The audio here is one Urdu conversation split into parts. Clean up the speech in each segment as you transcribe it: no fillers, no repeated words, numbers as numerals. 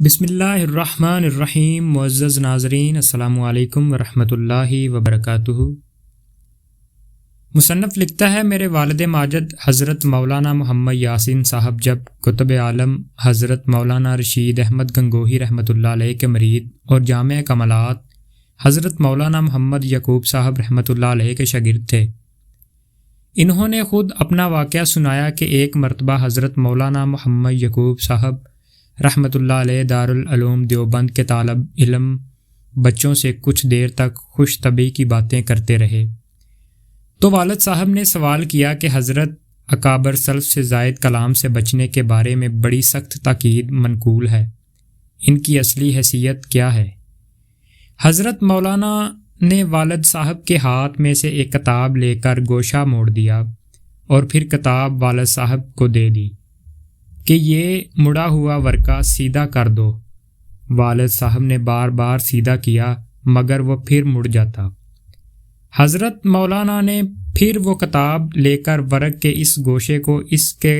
بسم اللہ الرحمن الرحیم۔ معزز ناظرین، السلام علیکم ورحمۃ اللہ وبرکاتہ۔ مصنف لکھتا ہے، میرے والد ماجد حضرت مولانا محمد یاسین صاحب جب کتب عالم حضرت مولانا رشید احمد گنگوہی رحمۃ اللہ علیہ کے مرید اور جامع کمالات حضرت مولانا محمد یعقوب صاحب رحمۃ اللہ علیہ کے شاگرد تھے۔ انہوں نے خود اپنا واقعہ سنایا کہ ایک مرتبہ حضرت مولانا محمد یعقوب صاحب رحمۃ اللہ علیہ دارالعلوم دیوبند کے طالب علم بچوں سے کچھ دیر تک خوش طبعی کی باتیں کرتے رہے تو والد صاحب نے سوال کیا کہ حضرت اکابر سلف سے زائد کلام سے بچنے کے بارے میں بڑی سخت تاکید منقول ہے، ان کی اصلی حیثیت کیا ہے؟ حضرت مولانا نے والد صاحب کے ہاتھ میں سے ایک کتاب لے کر گوشہ موڑ دیا اور پھر کتاب والد صاحب کو دے دی کہ یہ مڑا ہوا ورقہ سیدھا کر دو۔ والد صاحب نے بار بار سیدھا کیا مگر وہ پھر مڑ جاتا۔ حضرت مولانا نے پھر وہ کتاب لے کر ورق کے اس گوشے کو اس کے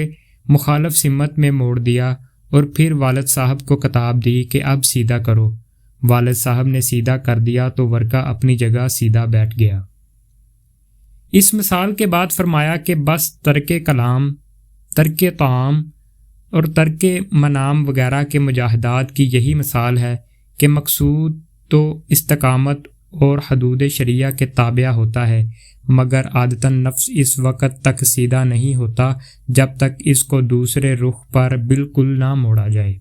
مخالف سمت میں موڑ دیا اور پھر والد صاحب کو کتاب دی کہ اب سیدھا کرو۔ والد صاحب نے سیدھا کر دیا تو ورقہ اپنی جگہ سیدھا بیٹھ گیا۔ اس مثال کے بعد فرمایا کہ بس ترک کلام، ترک طعام اور ترک منام وغیرہ کے مجاہدات کی یہی مثال ہے کہ مقصود تو استقامت اور حدود شریعہ کے تابع ہوتا ہے، مگر عادتاً نفس اس وقت تک سیدھا نہیں ہوتا جب تک اس کو دوسرے رخ پر بالکل نہ موڑا جائے۔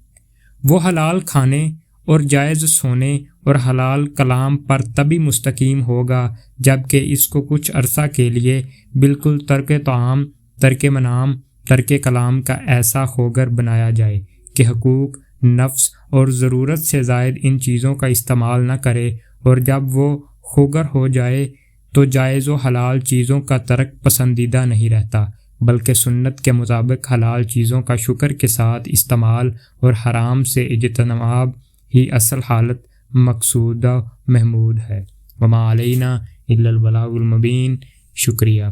وہ حلال کھانے اور جائز سونے اور حلال کلام پر تبھی مستقیم ہوگا جب کہ اس کو کچھ عرصہ کے لیے بالکل ترک طعام، ترک منام، ترک کلام کا ایسا خوگر بنایا جائے کہ حقوق نفس اور ضرورت سے زائد ان چیزوں کا استعمال نہ کرے، اور جب وہ خوگر ہو جائے تو جائز و حلال چیزوں کا ترک پسندیدہ نہیں رہتا، بلکہ سنت کے مطابق حلال چیزوں کا شکر کے ساتھ استعمال اور حرام سے اجتناب ہی اصل حالت مقصودہ محمود ہے۔ وما علینا الا البلاغ المبین۔ شکریہ۔